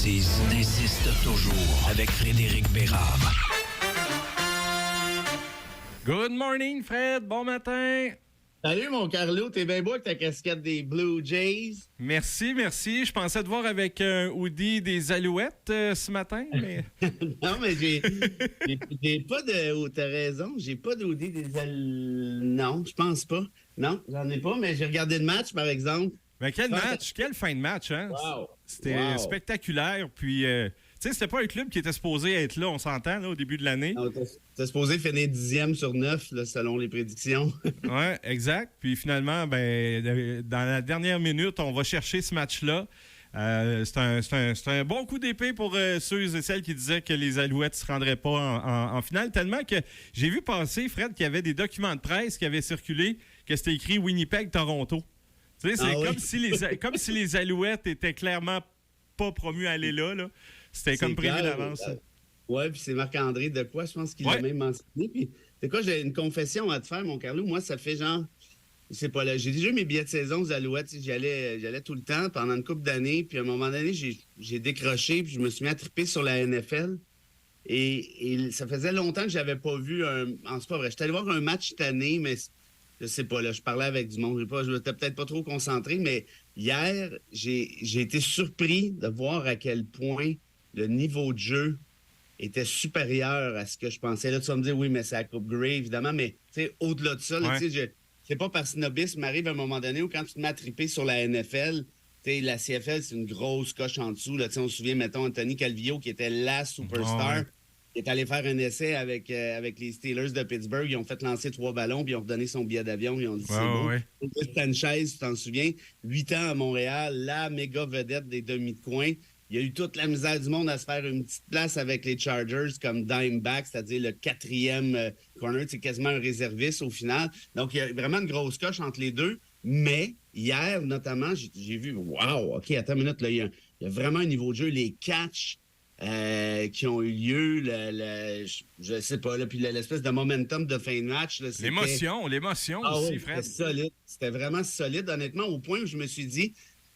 l'expertise insiste toujours avec Frédéric Bérard. Good morning, Fred. Bon matin. Salut, mon Carlo. T'es bien beau avec ta casquette des Blue Jays. Merci. Je pensais te voir avec un hoodie des Alouettes ce matin, mais... Non, mais j'ai pas de... Oh, t'as raison, j'ai pas de hoodie des Alouettes. Non, je pense pas. Non, j'en ai pas, mais j'ai regardé le match, par exemple. Ben, quel match, quelle fin de match, hein? Wow. C'était spectaculaire, puis... tu sais, c'était pas un club qui était supposé être là, on s'entend, là, au début de l'année. T'es supposé finir 10e sur 9, là, selon les prédictions. Oui, exact. Puis finalement, ben, dans la dernière minute, on va chercher ce match-là. C'est un bon coup d'épée pour ceux et celles qui disaient que les Alouettes ne se rendraient pas en finale, tellement que j'ai vu passer, Fred, qu'il y avait des documents de presse qui avaient circulé, que c'était écrit Winnipeg-Toronto. Tu sais, c'est comme si les Alouettes étaient clairement pas promus à aller là. C'était comme prévu d'avance. Oui, puis c'est Marc-André Depoy, je pense qu'il l'a même mentionné. Puis, c'est quoi, j'ai une confession à te faire, mon Carlo. Moi, ça fait genre, je sais pas, là, j'ai déjà eu mes billets de saison aux Alouettes. J'y allais tout le temps pendant une couple d'années. Puis à un moment donné, j'ai décroché, puis je me suis mis à triper sur la NFL. Et ça faisait longtemps que j'avais pas vu c'est pas vrai. J'étais allé voir un match cette année, mais je sais pas, là, je parlais avec du monde. Je n'étais peut-être pas trop concentré, mais hier, j'ai été surpris de voir à quel point le niveau de jeu était supérieur à ce que je pensais. Là, tu vas me dire, oui, mais c'est la Coupe Grey, évidemment, mais au-delà de ça, là, c'est pas par snobisme, m'arrive à un moment donné où quand tu te mets à triper sur la NFL, la CFL, c'est une grosse coche en dessous. Là, on se souvient, mettons, Anthony Calvillo, qui était la superstar, est allé faire un essai avec les Steelers de Pittsburgh. Ils ont fait lancer 3 ballons, puis ils ont redonné son billet d'avion. Ils ont dit, c'est beau. Sanchez, tu t'en souviens, 8 ans à Montréal, la méga vedette des demi de coin. Il y a eu toute la misère du monde à se faire une petite place avec les Chargers comme dimeback, c'est-à-dire le 4e corner. C'est quasiment un réserviste au final. Donc, il y a vraiment une grosse coche entre les deux. Mais hier, notamment, j'ai vu, wow, OK, attends une minute, là, il y a vraiment un niveau de jeu. Les catchs qui ont eu lieu, je sais pas, là, puis l'espèce de momentum de fin de match. Là, l'émotion aussi, Fred. C'était solide. C'était vraiment solide, honnêtement, au point où je me suis dit,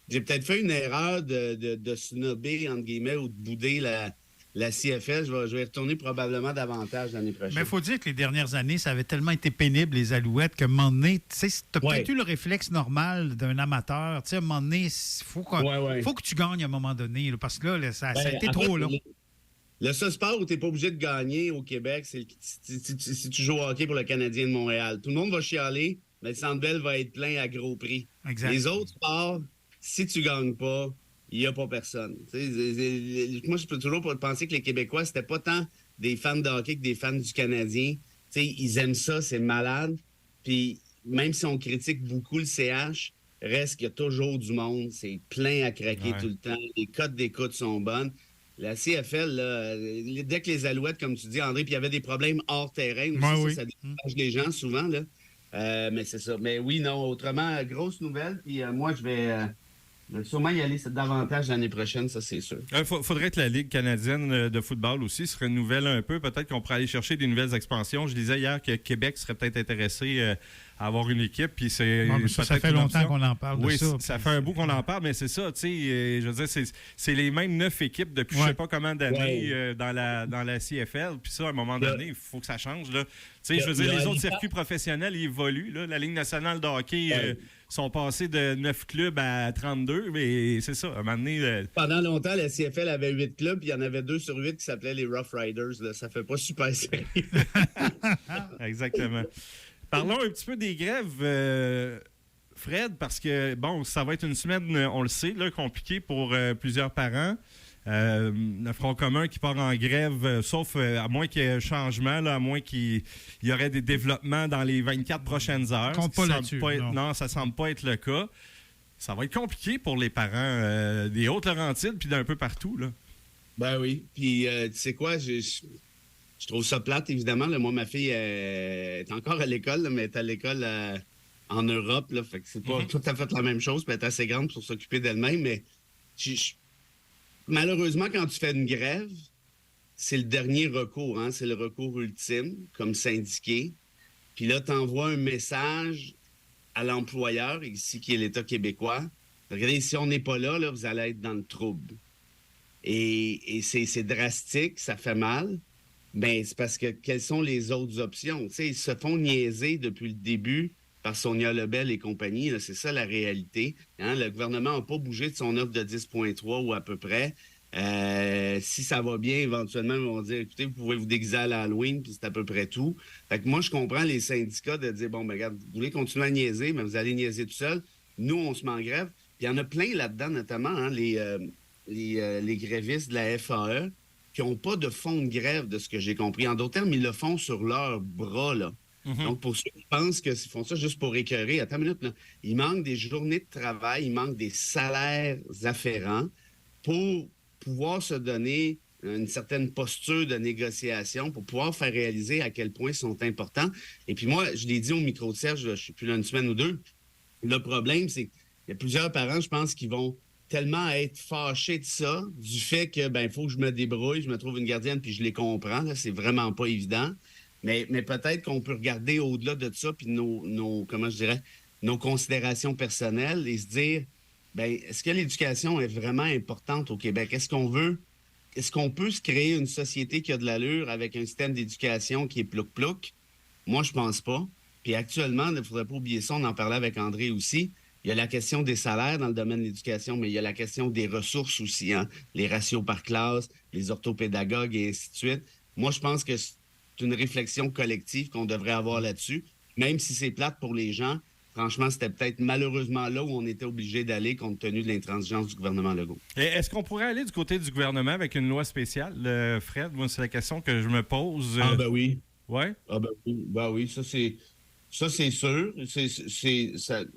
j'ai peut-être fait une erreur de snobber, entre guillemets, ou de bouder la CFL. Je vais y retourner probablement davantage l'année prochaine. Mais il faut dire que les dernières années, ça avait tellement été pénible, les Alouettes, qu'à un moment donné, tu sais, tu as peut-être eu le réflexe normal d'un amateur. Tu sais, à un moment donné, il faut que tu gagnes à un moment donné, là, parce que là, ça a été trop long. Le seul sport où tu n'es pas obligé de gagner au Québec, c'est si tu joues au hockey pour le Canadien de Montréal. Tout le monde va chialer, mais le Centre Bell va être plein à gros prix. Exact. Les autres sports, si tu gagnes pas, il n'y a pas personne. Moi, je peux toujours penser que les Québécois, c'était pas tant des fans de hockey que des fans du Canadien. Ils aiment ça, c'est malade. Puis même si on critique beaucoup le CH, reste qu'il y a toujours du monde. C'est plein à craquer tout le temps. Les cotes d'écoute sont bonnes. La CFL, là, dès que les Alouettes, comme tu dis, André, puis il y avait des problèmes hors terrain aussi, ça décourage les gens souvent. Là. Mais c'est ça. Mais oui, non, autrement, grosse nouvelle. Puis moi, je vais sûrement y aller davantage l'année prochaine, ça, c'est sûr. Il faudrait que la Ligue canadienne de football aussi se renouvelle un peu. Peut-être qu'on pourrait aller chercher des nouvelles expansions. Je disais hier que Québec serait peut-être intéressé à avoir une équipe. Puis ça fait longtemps qu'on en parle de ça. Oui, ça fait un bout qu'on en parle, mais c'est ça. Tu sais, je veux dire, c'est les mêmes 9 équipes depuis je sais pas combien d'années dans la CFL. Puis ça, à un moment donné, il faut que ça change. Là. Tu sais, je veux dire, les autres circuits professionnels, ils évoluent. Là. La Ligue nationale de hockey sont passés de 9 clubs à 32, mais c'est ça, à un moment donné... Pendant longtemps, la CFL avait 8 clubs, puis il y en avait 2 sur 8 qui s'appelaient les Rough Riders. Là. Ça fait pas super sérieux. Exactement. Parlons un petit peu des grèves, Fred, parce que, bon, ça va être une semaine, on le sait, là, compliquée pour plusieurs parents. Le Front commun qui part en grève, sauf à moins qu'il y ait un changement, là, à moins qu'il y aurait des développements dans les 24 prochaines heures. Compte pas là-dessus. Non, ça semble pas être le cas. Ça va être compliqué pour les parents des Hautes-Laurentides puis d'un peu partout, là. Ben oui. Puis, tu sais quoi, je trouve ça plate, évidemment. Là. Moi, ma fille est encore à l'école, là, mais elle est à l'école en Europe. Là, fait que c'est pas tout à fait la même chose. Puis elle est assez grande pour s'occuper d'elle-même. Mais malheureusement, quand tu fais une grève, c'est le dernier recours. Hein? C'est le recours ultime, comme syndiqué. Puis là, tu envoies un message à l'employeur, ici qui est l'État québécois. Regardez, si on n'est pas là, vous allez être dans le trouble. et c'est drastique, ça fait mal. Mais c'est parce que quelles sont les autres options? Tu sais, ils se font niaiser depuis le début par Sonia Lebel et compagnie. Là, c'est ça la réalité. Hein? Le gouvernement n'a pas bougé de son offre de 10,3 ou à peu près. Si ça va bien, éventuellement, ils vont dire, écoutez, vous pouvez vous déguiser à l'Halloween, puis c'est à peu près tout. Fait que moi, je comprends les syndicats de dire, bon, ben regarde, vous voulez continuer à niaiser, mais vous allez niaiser tout seul. Nous, on se met en grève. Puis il y en a plein là-dedans, notamment hein, les grévistes de la FAE qui n'ont pas de fonds de grève, de ce que j'ai compris. En d'autres termes, ils le font sur leurs bras, là. Donc, pour ceux qui pensent qu'ils font ça juste pour écœurer, attends une minute, là, il manque des journées de travail, il manque des salaires afférents pour pouvoir se donner une certaine posture de négociation, pour pouvoir faire réaliser à quel point ils sont importants. Et puis moi, je l'ai dit au micro de Serge, je ne suis plus là une semaine ou deux, le problème, c'est qu'il y a plusieurs parents, je pense, qui vont tellement être fâchés de ça, du fait que, ben, il faut que je me débrouille, je me trouve une gardienne, puis je les comprends, là, c'est vraiment pas évident. Mais peut-être qu'on peut regarder au-delà de ça, puis comment je dirais, nos considérations personnelles et se dire, ben, est-ce que l'éducation est vraiment importante au Québec? Est-ce qu'on peut se créer une société qui a de l'allure avec un système d'éducation qui est plouc-plouc? Moi, je pense pas. Puis actuellement, il ne faudrait pas oublier ça, on en parlait avec André aussi. Il y a la question des salaires dans le domaine de l'éducation, mais il y a la question des ressources aussi, hein? Les ratios par classe, les orthopédagogues et ainsi de suite. Moi, je pense que c'est une réflexion collective qu'on devrait avoir là-dessus, même si c'est plate pour les gens. Franchement, c'était peut-être malheureusement là où on était obligé d'aller compte tenu de l'intransigeance du gouvernement Legault. Et est-ce qu'on pourrait aller du côté du gouvernement avec une loi spéciale, Fred? Moi, c'est la question que je me pose. Ah ben oui. Ouais? Ah ben oui, ça c'est sûr.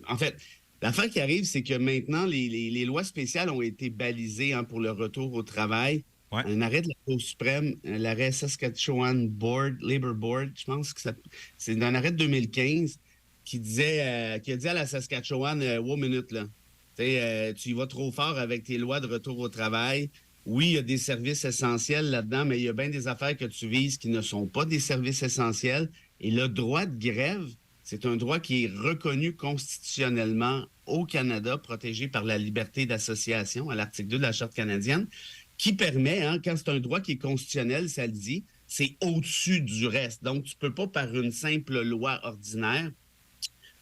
En fait, l'affaire qui arrive, c'est que maintenant, les lois spéciales ont été balisées hein, pour le retour au travail. Ouais. Un arrêt de la Cour suprême, l'arrêt Saskatchewan Labor Board, je pense que c'est un arrêt de 2015 qui a dit à la Saskatchewan, wow, minute, là, tu y vas trop fort avec tes lois de retour au travail. Oui, il y a des services essentiels là-dedans, mais il y a bien des affaires que tu vises qui ne sont pas des services essentiels. Et le droit de grève, c'est un droit qui est reconnu constitutionnellement au Canada, protégé par la liberté d'association à l'article 2 de la Charte canadienne, qui permet, hein, quand c'est un droit qui est constitutionnel, ça le dit, c'est au-dessus du reste. Donc, tu ne peux pas, par une simple loi ordinaire,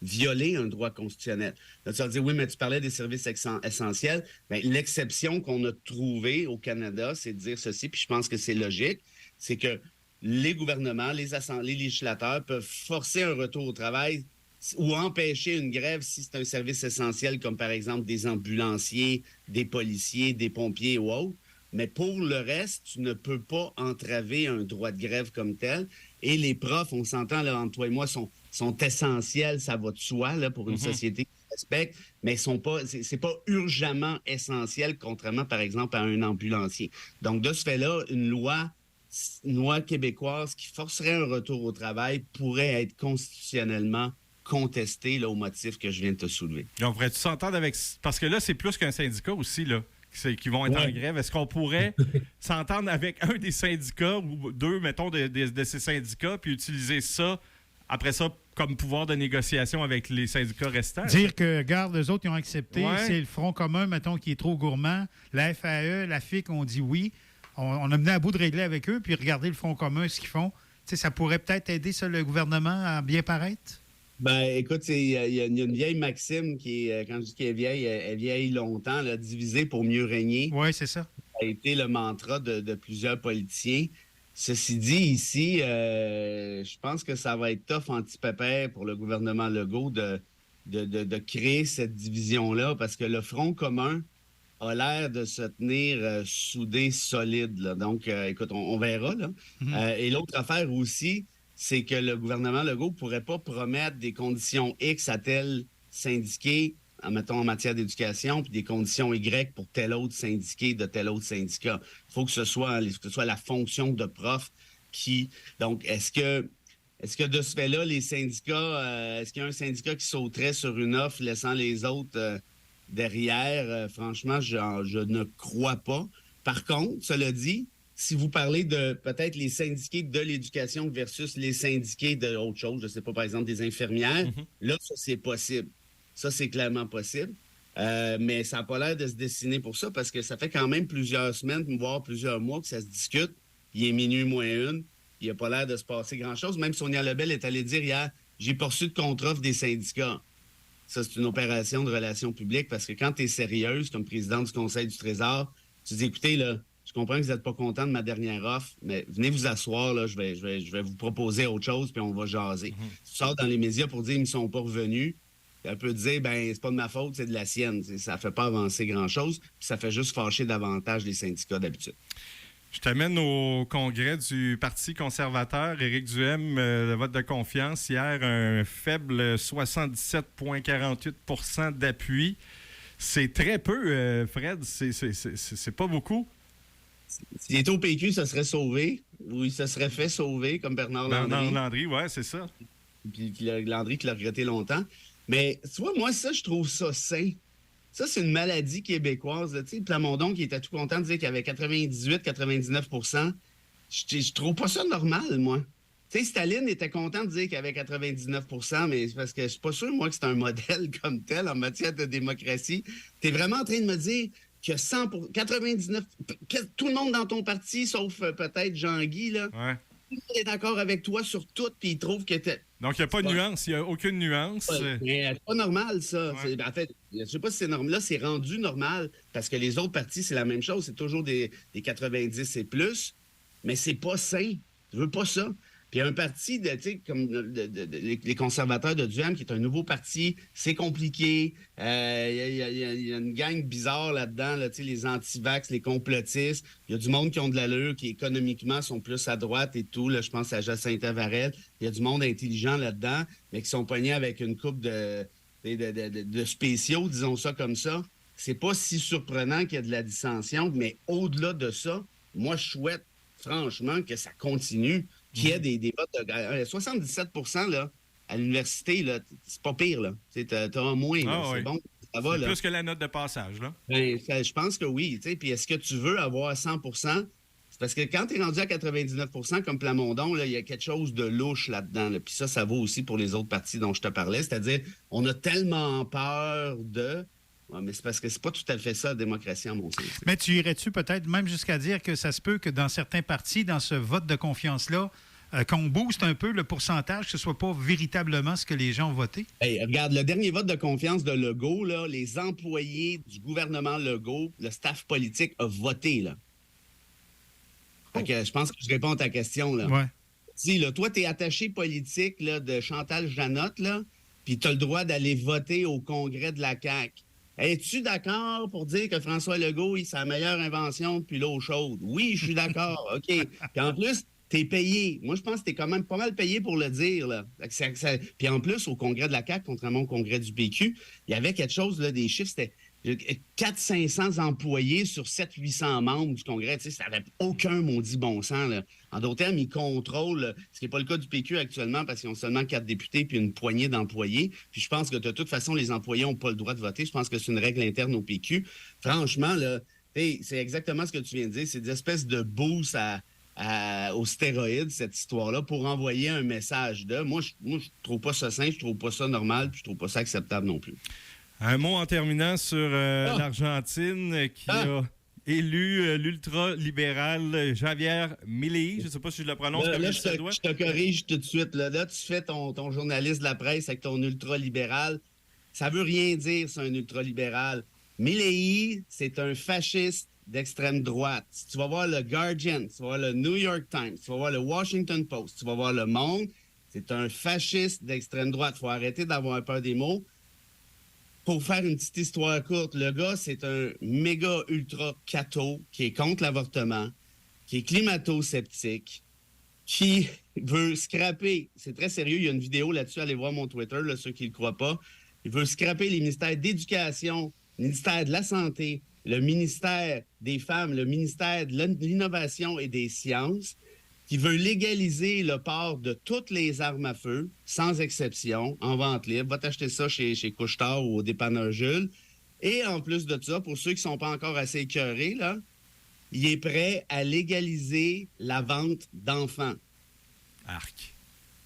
violer un droit constitutionnel. Là, tu vas dire, oui, mais tu parlais des services essentiels. Bien, l'exception qu'on a trouvée au Canada, c'est de dire ceci, puis je pense que c'est logique, c'est que les gouvernements, les législateurs peuvent forcer un retour au travail ou empêcher une grève si c'est un service essentiel, comme par exemple des ambulanciers, des policiers, des pompiers ou autres. Mais pour le reste, tu ne peux pas entraver un droit de grève comme tel. Et les profs, on s'entend, là, entre toi et moi, sont essentiels, ça va de soi, là, pour une société qui respecte, mais c'est pas urgemment essentiel, contrairement, par exemple, à un ambulancier. Donc, de ce fait-là, une loi québécoise qui forcerait un retour au travail pourrait être constitutionnellement contestée là, au motif que je viens de te soulever. Et on pourrait-tu s'entendre avec... Parce que là, c'est plus qu'un syndicat aussi, là. Qui vont être en grève. Est-ce qu'on pourrait s'entendre avec un des syndicats ou deux, mettons, de ces syndicats, puis utiliser ça, après ça, comme pouvoir de négociation avec les syndicats restants? Dire que, regarde, eux autres, ils ont accepté. Ouais. C'est le Front commun, mettons, qui est trop gourmand. La FAE, la FIC ont dit oui. On a mené à bout de régler avec eux, puis regarder le Front commun, ce qu'ils font. T'sais, ça pourrait peut-être aider ça, le gouvernement à bien paraître? Ben, écoute, il y a une vieille maxime qui est, quand je dis qu'elle est vieille, elle est vieille longtemps, là, diviser pour mieux régner. Oui, c'est ça. Ça a été le mantra de plusieurs politiciens. Ceci dit, ici, je pense que ça va être tough anti-pépère pour le gouvernement Legault de créer cette division-là, parce que le Front commun a l'air de se tenir soudé, solide. Là. Donc, écoute, on verra. Là. Mm-hmm. Et l'autre affaire aussi, c'est que le gouvernement Legault ne pourrait pas promettre des conditions X à tel syndiqué, mettons en matière d'éducation, puis des conditions Y pour tel autre syndiqué de tel autre syndicat. Il faut que ce soit la fonction de prof qui... Donc, est-ce que de ce fait-là, les syndicats, est-ce qu'il y a un syndicat qui sauterait sur une offre laissant les autres derrière? Franchement, je ne crois pas. Par contre, cela dit, si vous parlez de peut-être les syndiqués de l'éducation versus les syndiqués de autre chose, je ne sais pas, par exemple, des infirmières, là, ça, c'est possible. Ça, c'est clairement possible. Mais ça n'a pas l'air de se dessiner pour ça parce que ça fait quand même plusieurs semaines, voire plusieurs mois que ça se discute. Il est minuit moins une. Il n'a pas l'air de se passer grand-chose. Même Sonia Lebel est allée dire hier, j'ai poursu de contre-offre des syndicats. Ça, c'est une opération de relations publiques parce que quand tu es sérieuse comme présidente du Conseil du Trésor, tu dis, écoutez, là, je comprends que vous n'êtes pas content de ma dernière offre, mais venez vous asseoir, là, je vais vous proposer autre chose, puis on va jaser. Tu sors dans les médias pour dire qu'ils ne sont pas revenus. Un peu dire, ben c'est pas de ma faute, c'est de la sienne. Ça ne fait pas avancer grand-chose, puis ça fait juste fâcher davantage les syndicats d'habitude. Je t'amène au congrès du Parti conservateur. Éric Duhaime, le vote de confiance. Hier, un faible 77,48 % d'appui. C'est très peu, Fred. C'est pas beaucoup. S'il était au PQ, ça serait sauvé. Ou il se serait fait sauver, comme Bernard Landry. Bernard Landry, oui, c'est ça. Puis Landry qui l'a regretté longtemps. Mais tu vois, moi, ça, je trouve ça sain. Ça, c'est une maladie québécoise. Tu sais, Plamondon qui était tout content de dire qu'il y avait 98-99 %. Je trouve pas ça normal, moi. Tu sais, Staline était content de dire qu'il y avait 99 %, mais c'est parce que je suis pas sûr, moi, que c'est un modèle comme tel en matière de démocratie. Tu es vraiment en train de me dire que 99 tout le monde dans ton parti, sauf peut-être Jean-Guy, là, tout le monde est d'accord avec toi sur tout, puis il trouve que donc, il n'y a pas de nuance. Il n'y a aucune nuance. Mais c'est pas normal, ça. Ouais. En fait, je ne sais pas si c'est normal. Là, c'est rendu normal parce que les autres partis, c'est la même chose. C'est toujours des 90 et plus. Mais c'est pas sain. Je veux pas ça. Puis un parti, comme les conservateurs de Duhaime, qui est un nouveau parti, c'est compliqué. Il y a une gang bizarre là-dedans, là, les anti-vax, les complotistes. Il y a du monde qui ont de l'allure, qui économiquement sont plus à droite et tout. Là, je pense à Jacinta Varel. Il y a du monde intelligent là-dedans, mais qui sont pognés avec une coupe de spéciaux, disons ça comme ça. C'est pas si surprenant qu'il y a de la dissension, mais au-delà de ça, moi, je souhaite franchement que ça continue. Qu'il y ait des votes de 77 % là, à l'université, là, c'est pas pire. Là. T'as un moins, c'est bon. Ça va, c'est là. plus que la note de passage. Là. Ben, je pense que oui. Puis est-ce que tu veux avoir 100 %? C'est parce que quand tu es rendu à 99 % comme Plamondon, il y a quelque chose de louche là-dedans. Là. Puis ça vaut aussi pour les autres partis dont je te parlais. C'est-à-dire, on a tellement peur de... Ouais, mais c'est parce que c'est pas tout à fait ça, la démocratie, en mon sens. Mais tu irais-tu peut-être même jusqu'à dire que ça se peut que dans certains partis, dans ce vote de confiance-là, qu'on booste un peu le pourcentage, que ce ne soit pas véritablement ce que les gens ont voté? Hey, regarde, le dernier vote de confiance de Legault, là, les employés du gouvernement Legault, le staff politique a voté. Là. Fait que je pense que je réponds à ta question. Là. Ouais. Dis, là, toi, tu es attaché politique là, de Chantal Janotte, là, puis tu as le droit d'aller voter au congrès de la CAQ. Es-tu d'accord pour dire que François Legault, c'est la meilleure invention depuis l'eau chaude? Oui, je suis d'accord. OK. Puis en plus, t'es payé. Moi, je pense que t'es quand même pas mal payé pour le dire. Là. Puis en plus, au congrès de la CAQ, contrairement au congrès du PQ, il y avait quelque chose, là, des chiffres, c'était 400-500 employés sur 700-800 membres du congrès. Ça n'avait aucun maudit bon sens. Là. En d'autres termes, ils contrôlent, ce qui n'est pas le cas du PQ actuellement parce qu'ils ont seulement 4 députés puis une poignée d'employés. Puis je pense que de toute façon, les employés n'ont pas le droit de voter. Je pense que c'est une règle interne au PQ. Franchement, là, c'est exactement ce que tu viens de dire. C'est des espèces de boost aux stéroïdes, cette histoire-là, pour envoyer un message de... Moi, je trouve pas ça sain, je trouve pas ça normal, puis je trouve pas ça acceptable non plus. Un mot en terminant sur l'Argentine qui a élu l'ultra-libéral Javier Milei. Je ne sais pas si je le prononce comme je dois. Je te corrige tout de suite. Là, tu fais ton journaliste de la presse avec ton ultra-libéral. Ça veut rien dire, c'est un ultra-libéral. Milei, c'est un fasciste d'extrême droite. Si tu vas voir le Guardian, tu vas voir le New York Times, tu vas voir le Washington Post, tu vas voir Le Monde, c'est un fasciste d'extrême droite. Il faut arrêter d'avoir peur des mots. Pour faire une petite histoire courte, le gars, c'est un méga ultra catho qui est contre l'avortement, qui est climato-sceptique, qui veut scraper, c'est très sérieux, il y a une vidéo là-dessus, allez voir mon Twitter, là, ceux qui ne le croient pas, il veut scraper les ministères d'éducation, le ministère de la santé, le ministère des femmes, le ministère de l'innovation et des sciences, qui veut légaliser le port de toutes les armes à feu, sans exception, en vente libre. Va t'acheter ça chez Couche-Tard ou au dépanneur Jules. Et en plus de ça, pour ceux qui ne sont pas encore assez écœurés, là, il est prêt à légaliser la vente d'enfants.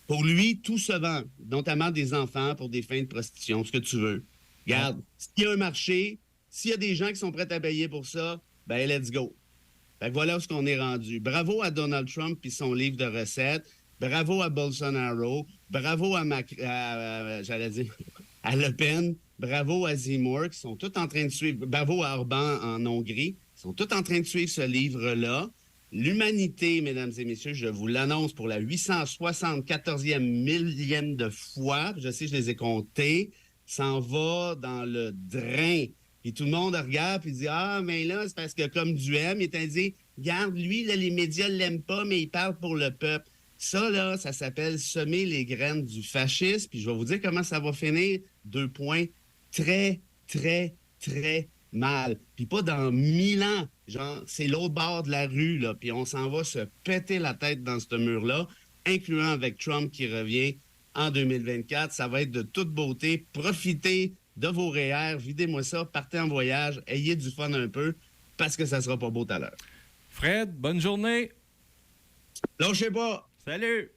Pour lui, tout se vend, notamment des enfants pour des fins de prostitution, ce que tu veux. Regarde, s'il y a un marché, s'il y a des gens qui sont prêts à payer pour ça, ben let's go. Fait que voilà où on est rendu. Bravo à Donald Trump et son livre de recettes. Bravo à Bolsonaro. Bravo à à Le Pen. Bravo à Zemmour, qui sont tous en train de suivre. Bravo à Orban en Hongrie. Ils sont tous en train de suivre ce livre-là. L'humanité, mesdames et messieurs, je vous l'annonce pour la 874e millième de fois, je sais, je les ai comptés, s'en va dans le drain. Puis tout le monde regarde et dit « Ah, mais là, c'est parce que comme Duhem, il est dit, regarde, lui, là, les médias ne l'aiment pas, mais il parle pour le peuple. » Ça, là, ça s'appelle semer les graines du fascisme. Puis je vais vous dire comment ça va finir. 2 points. Très, très, très mal. Puis pas dans 1000 ans. Genre, c'est l'autre bord de la rue, là. Puis on s'en va se péter la tête dans ce mur-là, incluant avec Trump qui revient en 2024. Ça va être de toute beauté. Profitez de vos REER, videz-moi ça, partez en voyage, ayez du fun un peu, parce que ça sera pas beau tout à l'heure. Fred, bonne journée. Lâchez pas. Salut.